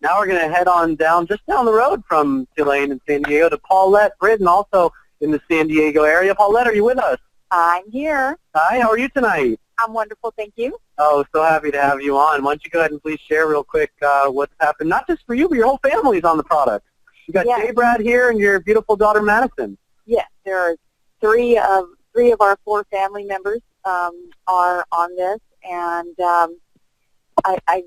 Now we're going to head on down, just down the road from Tulane in San Diego, to Paulette Britton, also in the San Diego area. Paulette, are you with us? I'm here. Hi, how are you tonight? I'm wonderful, thank you. Oh, so happy to have you on. Why don't you go ahead and please share real quick what's happened, not just for you, but your whole family's on the product. You got Yes. Jay Brad here and your beautiful daughter, Madison. Yes, there are three of our four family members are on this, and I've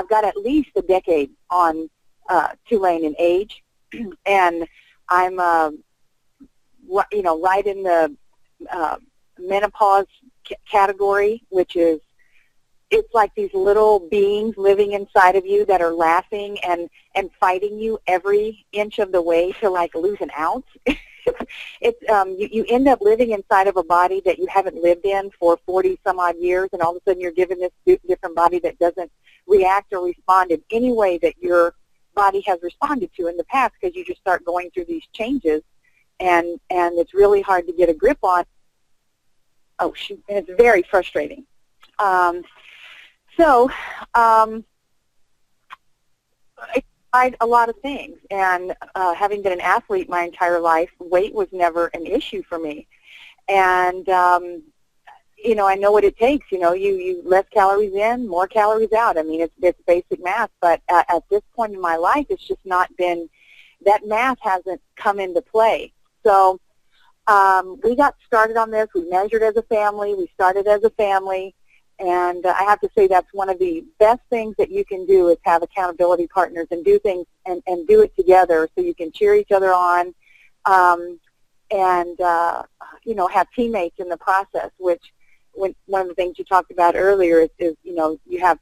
got at least a decade on Tulane in age, and I'm right in the menopause category, which is, it's like these little beings living inside of you that are laughing and fighting you every inch of the way to like lose an ounce. You end up living inside of a body that you haven't lived in for 40 some odd years, and all of a sudden you're given this different body that doesn't react or respond in any way that your body has responded to in the past, because you just start going through these changes, and it's really hard to get a grip on. Oh shoot, and it's very frustrating. I tried a lot of things, and having been an athlete my entire life, weight was never an issue for me. And I know what it takes. You less calories in, more calories out. I mean, it's basic math. But at this point in my life, it's just not been, that math hasn't come into play. So we got started on this. We measured as a family. We started as a family. And I have to say that's one of the best things that you can do, is have accountability partners and do things and do it together, so you can cheer each other on, and have teammates in the process, which one of the things you talked about earlier is you have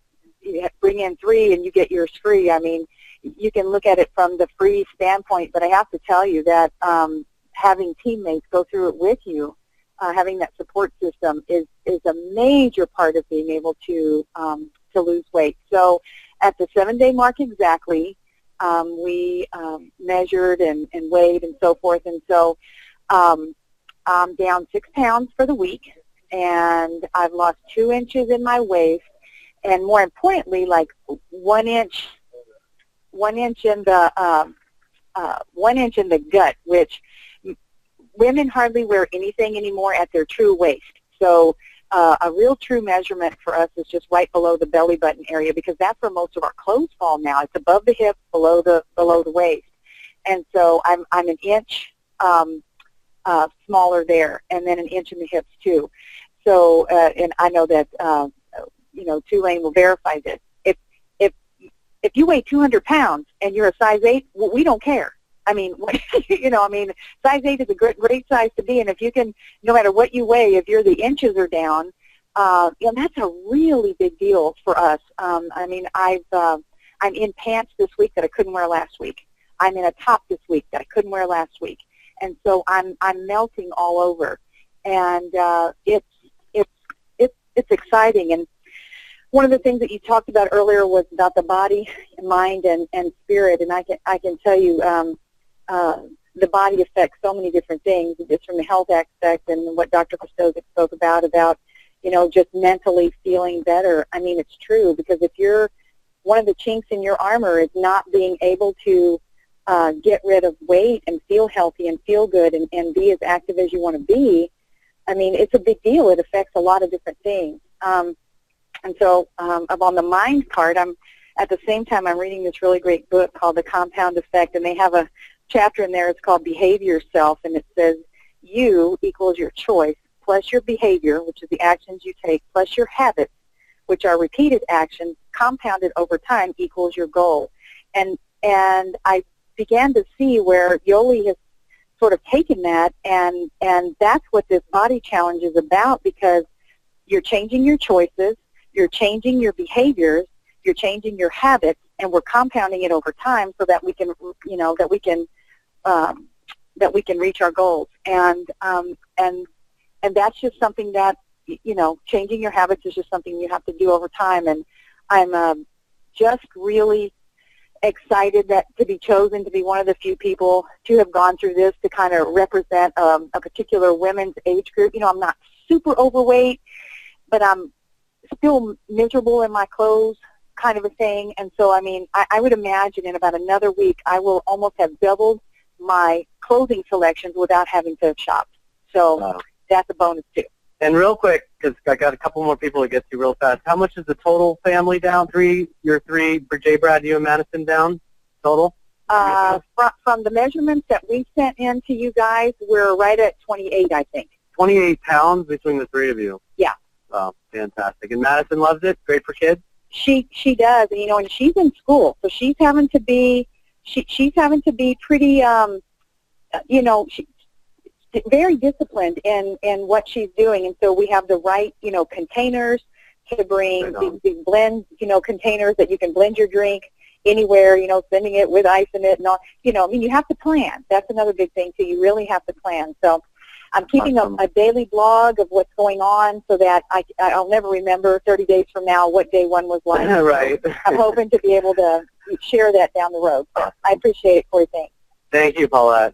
bring in 3 and you get yours free. I mean, you can look at it from the free standpoint, but I have to tell you that having teammates go through it with you, having that support system is a major part of being able to lose weight. So at the 7-day mark exactly, we measured and weighed and so forth. And so I'm down 6 pounds for the week, and I've lost 2 inches in my waist, and more importantly, like 1 inch in the 1 inch in the gut, which women hardly wear anything anymore at their true waist. So a real true measurement for us is just right below the belly button area, because that's where most of our clothes fall now. It's above the hip, below the waist. And so I'm an inch smaller there, and then an inch in the hips too. So and I know that Tulane will verify this. If you weigh 200 pounds and you're a size 8, well, we don't care. I mean, size 8 is a great size to be, and if you can, no matter what you weigh, if the inches are down, that's a really big deal for us. I'm in pants this week that I couldn't wear last week. I'm in a top this week that I couldn't wear last week, and so I'm melting all over, and it's exciting. And one of the things that you talked about earlier was about the body, mind, and spirit, and I can tell you. The body affects so many different things, just from the health aspect and what Dr. Kostozic spoke about just mentally feeling better. I mean, it's true, because if you're, one of the chinks in your armor is not being able to get rid of weight and feel healthy and feel good and be as active as you want to be, I mean, it's a big deal. It affects a lot of different things. And so on the mind part, at the same time, I'm reading this really great book called The Compound Effect, and they have a chapter in there. It's called Behavior Yourself, and it says you equals your choice plus your behavior, which is the actions you take, plus your habits, which are repeated actions compounded over time, equals your goal. And I began to see where Yoli has sort of taken that, and that's what this body challenge is about, because you're changing your choices, you're changing your behaviors, you're changing your habits, and we're compounding it over time so that we can, that we can reach our goals. And that's just something that, changing your habits is just something you have to do over time. And I'm just really excited to be chosen to be one of the few people to have gone through this, to kind of represent a particular women's age group. I'm not super overweight, but I'm still miserable in my clothes. kind of a thing. And so, I mean, I would imagine in about another week I will almost have doubled my clothing selections without having to shop. So that's a bonus too. And real quick, because I got a couple more people to get to real fast, how much is the total family down? Your three, J. Brad, you and Madison down total? From the measurements that we sent in to you guys, we're right at 28, I think. 28 pounds between the three of you. Yeah. Oh, fantastic. And Madison loves it? Great for kids? She does, and and she's in school, so she's having to be she's having to be pretty very disciplined in what she's doing, and so we have the right containers to bring these blend containers that you can blend your drink anywhere, sending it with ice in it and all. I mean, you have to plan. That's another big thing too. You really have to plan. So I'm keeping a daily blog of what's going on so that I'll never remember 30 days from now what day one was like. Right. So I'm hoping to be able to share that down the road. So I appreciate it, Corey. Thanks. Thank you, Paulette.